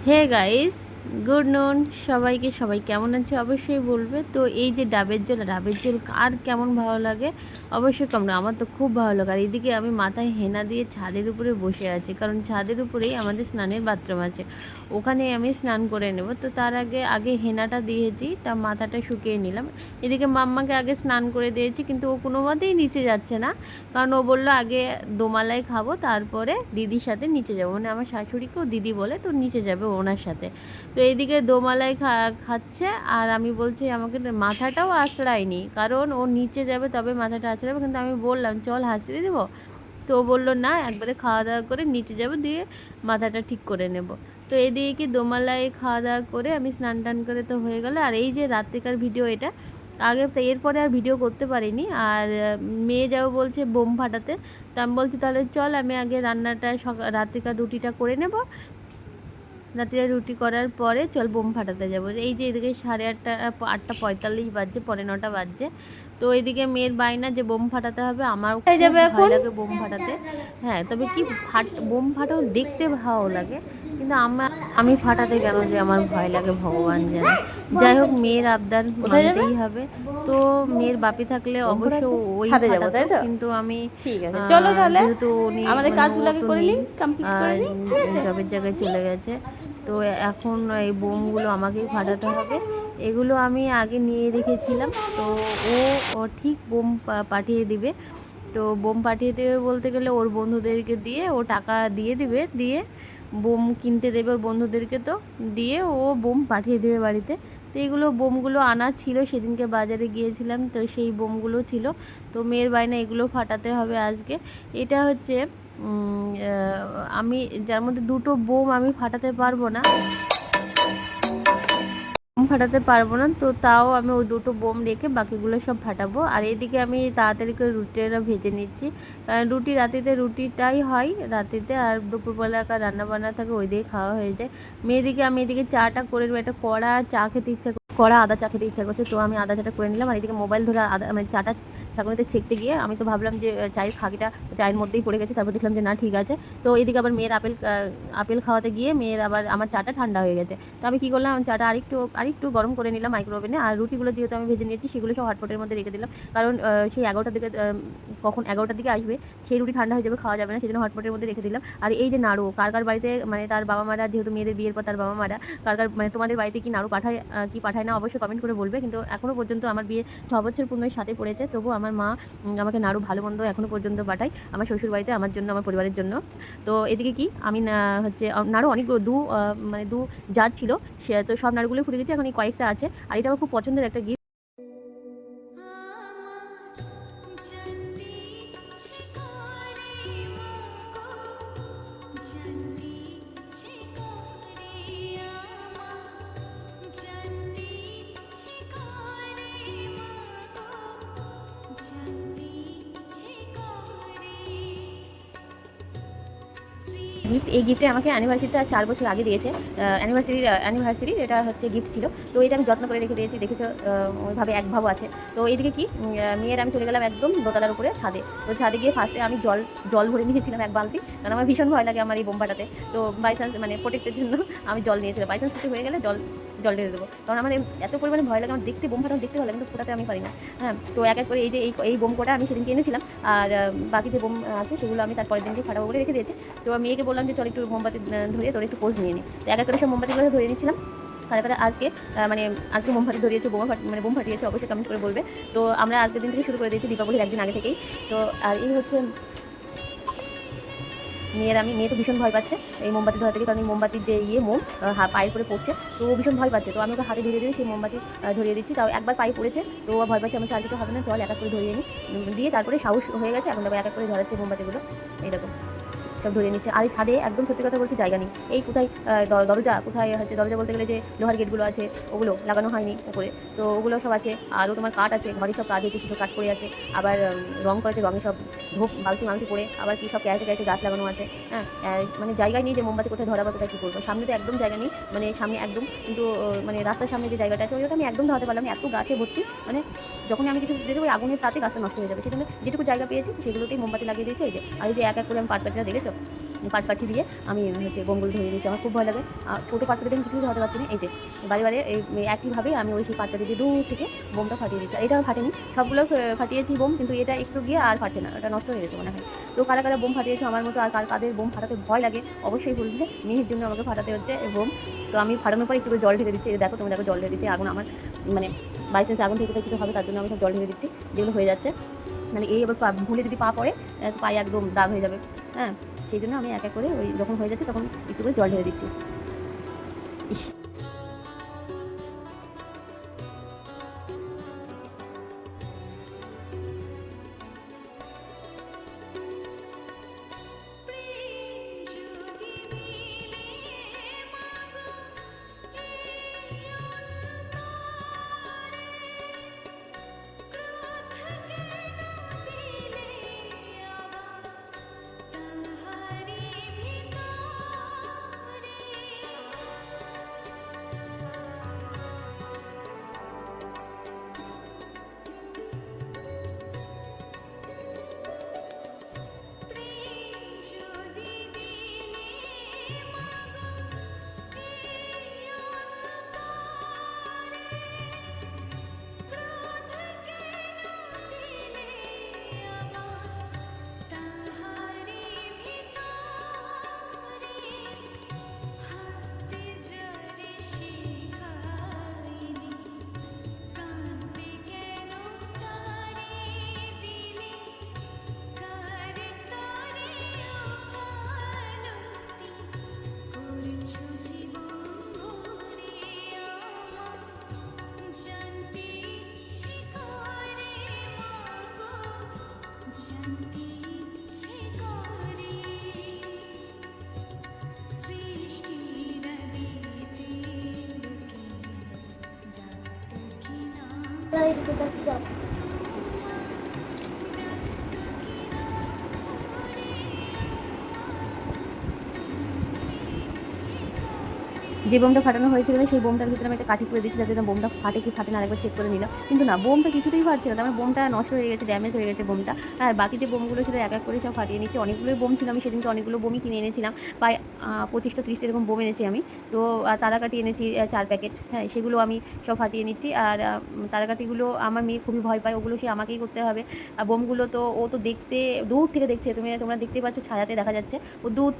Hey guys, good নুন। সবাই কেমন আছে অবশ্যই বলবে। তো এই যে ডাবের জল কার কেমন ভালো লাগে অবশ্যই কমেন্ট। আমার তো খুব ভালো লাগে। আর এদিকে আমি মাথায় হেনা দিয়ে ছাদের উপরে বসে আছি, কারণ ছাদের উপরেই আমাদের স্নানের বাথরুম আছে, ওখানে আমি স্নান করে নেব। তো তার আগে আগে হেনাটা দিয়েছি, তা মাথাটা শুকিয়ে নিলাম। এদিকে মাম্মাকে আগে স্নান করে দিয়েছি, কিন্তু ও কোনো মতেই নিচে যাচ্ছে না, কারণ ও বললো আগে দোমালায় খাবো, তারপরে দিদির সাথে নিচে যাবো। মানে আমার শাশুড়িকেও দিদি বলে, তো নিচে যাবে ওনার সাথে। তো এইদিকে দোমালাই খাচ্ছে, আর আমি বলছি আমাকে মাথাটাও আঁচড়ায়নি, কারণ ও নিচে যাবে তবে মাথাটা আঁচড়াবে। কিন্তু আমি বললাম চল হাসিয়ে দেবো, তো ও বললো না, একবারে খাওয়া দাওয়া করে নিচে যাবো, দিয়ে মাথাটা ঠিক করে নেব। তো এদিকে কি দোমালায় খাওয়া দাওয়া করে আমি স্নান টান করে তো হয়ে গেল। আর এই যে রাত্রিকার ভিডিও এটা, আগে তো এরপরে আর ভিডিও করতে পারিনি। আর মেয়ে যাবো বলছে বোম ফাটাতে, তো আমি বলছি তাহলে চল আমি আগে রান্নাটা রাত্রিকার রুটিটা করে নেব, রাত্রে রুটি করার পরে চল বোম ফাটাতে যাবো। এই যে এদিকে 8:30 8:45 বাজছে, 9:45 বাজছে। তো এদিকে মেয়ের বায়না যে বোম ফাটাতে হবে, আমার খুব ভয় লাগে বোম ফাটাতে। হ্যাঁ, তবে কি বোম ফাটাও দেখতে ভালো লাগে, কিন্তু আমি ফাটাতে কেন যে আমার ভয় লাগে ভগবান জানে। যাই হোক, মেয়ের আবদার কোথায় যাবে? মানতেই হবে। তো মেয়ের বাপি থাকলে বোম অবশ্য ফাটাতে ওই ছাদে যাবো, ফাটাতো, তাই তো? কিন্তু আমি ঠিক আছে, চলো তাহলে যেহেতু উনি আমাদের মানে ও কাজগুলো আগে তো করে নেই, নিই, কমপ্লিট করে নিই, ঠিক আছে? জবের জায়গায় চলে গেছে। তো এখন এই বোমগুলো আমাকেই ফাটাতে হবে। এগুলো আমি আগে নিয়ে রেখেছিলাম। তো ও ও ঠিক বোম পাঠিয়ে দিবে। তো বোম পাঠিয়ে দেবে বলতে গেলে ওর বন্ধুদেরকে দিয়ে ও টাকা দিয়ে দিবে, দিয়ে বোম কিনতে দেবে ওর বন্ধুদেরকে, তো দিয়ে ও বোম পাঠিয়ে দেবে বাড়িতে। তো এগুলো বোমগুলো আনা ছিল, সেদিনকে বাজারে গিয়েছিলাম, তো সেই বোমগুলো ছিল। তো মেয়ের বায়না এগুলো ফাটাতে হবে আজকে। এটা হচ্ছে আমি যার মধ্যে দুটো বোম আমি ফাটাতে পারবো না, বোম ফাটাতে পারবো না, তো তাও আমি ওই দুটো বোম রেখে বাকিগুলো সব ফাটাবো। আর এদিকে আমি তাড়াতাড়ি করে রুটিটা ভেজে নিচ্ছি, কারণ রুটি রাতিতে রুটিটাই হয় রাতিতে, আর দুপুরবেলাকার রান্না বান্না থাকে ওই দিয়ে খাওয়া হয়ে যায়। মেয়েদিকে আমি এদিকে চাটা করে নেবো, একটা কড়া চা খেতে ইচ্ছা কড়া আদা চা খেতে ইচ্ছা করছে, তো আমি আদা চাটা করে নিলাম। আর এদিকে মোবাইল ধরে আদা মানে চাটা ছাঁকনিতে ছেঁকতে গিয়ে আমি তো ভাবলাম যে চায়ের খাগিটা চায়ের মধ্যেই পড়ে গেছে, তারপর দেখলাম যে না ঠিক আছে। তো এদিকে আবার মেয়ের আপেল খাওয়াতে গিয়ে মেয়ের আবার আমার চাটা ঠান্ডা হয়ে গেছে। তো আমি কী করলাম, চাটা আরেকটু গরম করে নিলাম মাইক্রো ওভেনে। আর রুটিগুলো যেহেতু আমি ভেজে নিয়েছি, সেগুলো সব হটপটের মধ্যে রেখে দিলাম, কারণ সেই 11টার দিকে কখন 11টার দিকে আসবে, সেই রুটি ঠান্ডা হয়ে যাবে, খাওয়া যাবে না, সেই জন্য হটপটের মধ্যে রেখে দিলাম। আর এই যে নাড়ু, কার কার বাড়িতে মানে তার বাবা মারা, যেহেতু মেয়েদের বিয়ের পর তার বাবা মারা কার কার মানে তোমাদের বাড়িতে কি নাড়ু পাঠায় কি পাঠায় না অবশ্যই কমেন্ট করে বলবে। কিন্তু এখনও পর্যন্ত আমার বিয়ে 6 বছর পূর্ণই সাথে পড়েছে, তবু আমার মা আমাকে নাড়ু ভালো মন্দ এখনও পর্যন্ত পাঠায় আমার শ্বশুর বাড়িতে, আমার জন্য, আমার পরিবারের জন্য। তো এদিকে কি আমি হচ্ছে নাড়ু অনেকগুলো মানে দু জাত ছিল, সে তো সব নাড়ুগুলো ফুটে গেছে, এখন এই কয়েকটা আছে। আর এটা আমার খুব পছন্দের একটা গিফট। এই গিফটে আমাকে অ্যানিভার্সারিতে 4 বছর আগে দিয়েছে, অ্যানিভার্সারি এটা হচ্ছে গিফট ছিল। তো এটা আমি যত্ন করে রেখে দিয়েছি, দেখেছো ওইভাবে এক ভাবও আছে। তো এইদিকে কি মেয়ের আমি চলে গেলাম একদম দোতলার উপরে ছাদে। তো ছাদে গিয়ে ফার্স্টে আমি জল ভরে নিয়েছিলাম 1 বালতি, কারণ আমার ভীষণ ভয় লাগে আমার এই বোম ফাটাতে। তো বাই চান্স মানে প্রোটেক্টের জন্য আমি জল নিয়েছিলাম, বাই চান্স কিছু হয়ে গেলে জল ঢেলে দেবো, কারণ আমার এত পরিমাণে ভয় লাগে। আমার দেখতে বোম ফাটানো দেখতে ভালো লাগে, কিন্তু ফোটাতে আমি পারি না। হ্যাঁ, তো এক এক করে এই যে এই বোম কটা আমি সেদিনকে এনেছিলাম, আর বাকি যে বোম আছে সেগুলো আমি তারপরের দিনকে ফাটাবো বলে রেখে দিয়েছি। তো মেয়েকে বললাম যে চল একটু মোমবাতি ধরিয়ে তোর একটু পোজ নিয়ে নিই। তো এক এক করে সব মোমবাতিগুলো ধরিয়ে নিচ্ছিলাম। কারা কারা আজকে মোমবাতি ধরিয়েছে, বোম ফাটিয়েছে অবশ্যই কমেন্ট করে বলবে। তো আমরা আজকের দিন থেকে শুরু করে দিয়েছি, দীপাবলির একদিন আগে থেকেই। তো আর এই হচ্ছে মেয়ে তো ভীষণ ভয় পাচ্ছে এই মোমবাতি ধরা থেকে, কারণ এই মোমবাতির যে মোম পায়ের করে পড়ছে, তো ও ভীষণ ভয় পাচ্ছে। তো আমি ওকে হাতে ধরিয়ে দিয়ে সেই মোমবাতি ধরিয়ে দিচ্ছি, তাও একবার পায়ে পড়েছে, তো ও ভয় পাচ্ছে আমার চার কিছু হবে না, চল এক এক করে ধরিয়ে নিই, দিয়ে তারপরে সাহস হয়ে গেছে, এখন এক এক করে ধরাচ্ছে মোমবাতিগুলো, এইরকম সব ধরে নিচ্ছে। আর এই ছাদে একদম সত্যি কথা বলছি জায়গা নেই, এই কোথায় কোথায় হচ্ছে দরজা বলতে গেলে যে লোহার গেটগুলো আছে ওগুলো লাগানো হয়নি উপরে, তো ওগুলো সব আছে। আরও তোমার কাঠ আছে, ঘরে সব কাজ হচ্ছে, শুধু কাঠ পড়ে আছে, আবার রং করেছে, রঙে সব বালতি পড়ে, আবার কি সব ক্যারেটে গাছ লাগানো আছে। হ্যাঁ, মানে জায়গায় নেই যে মোমবাতি কোথায় ধরাবো, কোথায় কী করবো, সামনে তো একদম জায়গা নেই, মানে সামনে একদম, কিন্তু মানে রাস্তার সামনে যে জায়গাটা আছে ওইটা আমি একদম ধরাতে পারলাম না, এত গাছে ভর্তি, মানে যখনই আমি কিছু দেখবো ওই আগুনের তাতে গাছটা নষ্ট হয়ে যাবে, সেজন্য যেটুকু জায়গা পেয়েছি সেগুলোতেই মোমবাতি লাগিয়ে দিয়েছি। এই যে আর এই যে এক এক করে আমি পাটকাঠিটা দেখেছো, পাটকাঠি দিয়ে আমি হচ্ছে বোমগুলো ধরিয়ে দিচ্ছি। আমার খুব ভয় লাগে, ছোটো পাটকাঠি দিয়ে আমি কিছুই ধরতে পারছি না। এই যে বারে বারে এই একইভাবে আমি ওই সেই পাটকাঠি দিয়ে দূর থেকে বোমটা ফাটিয়ে দিচ্ছি। আর এটা ফাটেনি, সবগুলো ফাটিয়েছি বোম, কিন্তু এটা একটু গিয়ে আর ফাটছে না, এটা নষ্ট হয়ে গেছে মনে হয়। তো কারা কারা বোম ফাটিয়েছে আমার মতো, আর কাদের বোম ফাটাতে ভয় লাগে অবশ্যই বলবে। মেয়ের জন্য আমাকে ফাটাতে হচ্ছে বোম। তো আমি ফাটানোর পর একটু জল ঢেলে দিচ্ছি। দেখো তুমি দেখো, জল ঢেলে দিচ্ছি। আগুন আমার মানে বাইসেন্স আগুন থেকে কিছু হবে, তার জন্য আমি সব জল ঢেলে দিচ্ছি, যেগুলো হয়ে যাচ্ছে। মানে এই এবার ভুলে যদি পা পড়ে, পায়ে একদম দাগ হয়ে যাবে। হ্যাঁ, সেই জন্য আমি এক এক করে ওই যখন হয়ে যাচ্ছে তখন একটু করে জল ঢেলে দিচ্ছি। ইস, যে বোমটা ফাটানো হয়েছিল না সেই বোমটার ভিতরে আমি একটা কাঠি করে দিচ্ছি, যাতে না বোমটা ফাটে কি ফাটে না আরেকবার চেক করে নিলাম। কিন্তু না, বোমটা কিছুতেই ফাটছে না। আমার বোমটা নষ্ট হয়ে গেছে, ড্যামেজ হয়ে গেছে বোমটা। আর বাকি যে বোমগুলো ছিল এক এক করে সব ফাটিয়ে নিচ্ছি। অনেকগুলোই বোম ছিল, আমি সেদিনকে অনেকগুলো বোমই কিনে এনেছিলাম, প্রায় 25টা 30টা এরকম বোম এনেছি আমি। তো তারাকাঠি এনেছি 4 প্যাকেট। হ্যাঁ, সেগুলো আমি সব ফাটিয়ে নিচ্ছি। আর তারাকাঠিগুলো আমার মেয়ে খুবই ভয় পায়, ওগুলো সে আমাকেই করতে হবে। আর বোমগুলো তো ও তো দেখতে দূর থেকে দেখছে, তোমরা দেখতেই পাচ্ছ, ছায়াতে দেখা যাচ্ছে ও দূর।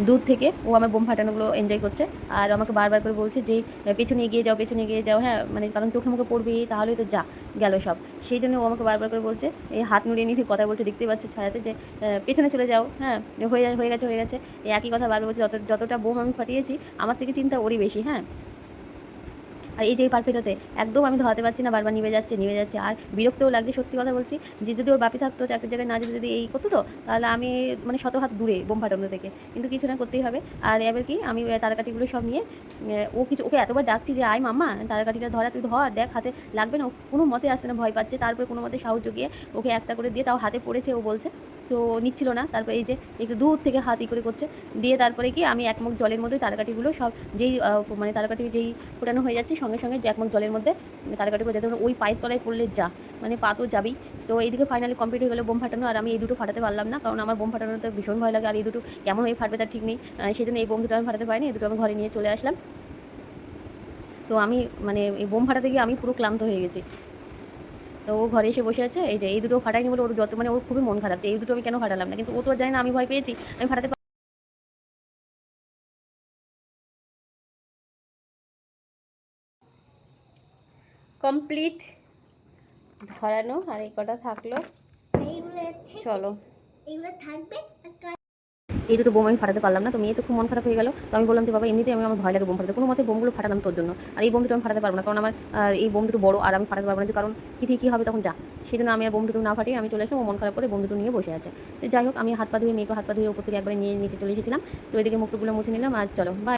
দূর থেকে ও আমার বোম ফাটানোগুলো এনজয় করছে, আর আমাকে বারবার করে বলছে যে পেছনে এগিয়ে যাও, পেছনে এগিয়ে যাও। হ্যাঁ, মানে কারণ চোখে মুখে পড়বে, তাহলে তো যা গেল সব। সেই জন্য ও আমাকে বারবার করে বলছে, এই হাত নুড়িয়ে নিয়ে কথা বলছে, দেখতে পাচ্ছ ছায়াতে, যে পেছনে চলে যাও। হ্যাঁ, হয়ে গেছে হয়ে গেছে, এই একই কথা বারবার বলছে। যতটা বোম আমি ফাটিয়েছি, আমার থেকে চিন্তা ওরই বেশি। হ্যাঁ, আর এই যে এই পারফেক্টতে একদম আমি ধরাতে পারছি না, বারবার নিভে যাচ্ছে। আর বিরক্তও লাগছে, সত্যি কথা বলছি। যে যদি ওর বাপি থাকতো, চাকরির জায়গায় না যেতে যদি এই করতো, তো তাহলে আমি মানে শত হাত দূরে বোম ফাটানো থেকে, কিন্তু কিছু না, করতেই হবে। আর এবার কি, আমি তারাকাঠিগুলো সব নিয়ে ওকে এতবার ডাকছি যে আয় মাম্মা, তারাকাঠিটা ধরা, তুই ধর, দেখ হাতে লাগবে না। ও কোনো মতে আসছে না, ভয় পাচ্ছে। তারপরে কোনো মতে সাহস জুগিয়ে ওকে একটা করে দিয়ে, তাও হাতে পড়েছে ও বলছে, তো নিচ্ছিল না। তারপরে এই যে একটু দূর থেকে হাত করে করছে, দিয়ে তারপরে কি আমি এক মুখ জলের মধ্যে তারাকাঠিগুলো সব, যেই মানে তারাকাঠি যেই ফোটানো হয়ে যাচ্ছে, সঙ্গে সঙ্গে যে এক মুখ জলের মধ্যে তারাকাঠি করে যেতে, ওই পায়ের তলায় পড়লে যা, মানে পা তো যাবেই। তো এইদিকে ফাইনালি কমপ্লিট হয়ে গেলো বোম ফাটানো। আর আমি এই দুটো ফাটাতে পারলাম না, কারণ আমার বোম ফাটানোতে ভীষণ ভয় লাগে। আর এই দুটো কেমন হয়ে ফাটবে তার ঠিক নেই, সেই জন্য এই বোম দুটো আমি ফাটাতে পারিনি। এই দুটো আমি ঘরে নিয়ে চলে আসলাম। তো আমি মানে এই বোম ফাটাতে গিয়ে আমি পুরো ক্লান্ত হয়ে গেছি। তো ও ঘরে এসে বসে আছে, এই যে এই দুটো ফাটাইনি বলে ওর যত, মানে ওর খুবই মন খারাপ যে এই দুটো আমি কেন ফাটালাম না। কিন্তু ও তো জানে না আমি ভয় পেয়েছি, আমি ফাটাতে কমপ্লিট ধরানো। আর এই কটা থাকলো, চলো। এই দুটো বোম আমি ফাটাতে পারলাম না, তো মেয়ে তো খুব মন খারাপ হয়ে গেল। তো আমি বললাম যে বাবা, এমনিতেই আমার ভয় লাগে বোম ফাটাতে, কোনো মতে বোমগুলো ফাটালাম তোর জন্য। আর এই বোম দুটো আমি ফাটাতে পারবো না, কারণ আমার এই বোম দুটো বড়, আর আমি ফাটাতে পারবো না, কারণ কী হবে তখন যা। সেই জন্য আমি আর বোম দুটো না ফাটিয়ে আমি চলে আসলাম। ও মন খারাপ করে বোম দুটো নিয়ে বসে আছে। তো যাই হোক, আমি হাত পা ধুয়ে, মেয়েকে হাত পা ধুয়ে উপর থেকে একবারে নিয়ে নিতে চলে এসেছিলাম। তো এদিকে মুখগুলো মুছে নিলাম। আর চলো, বাই।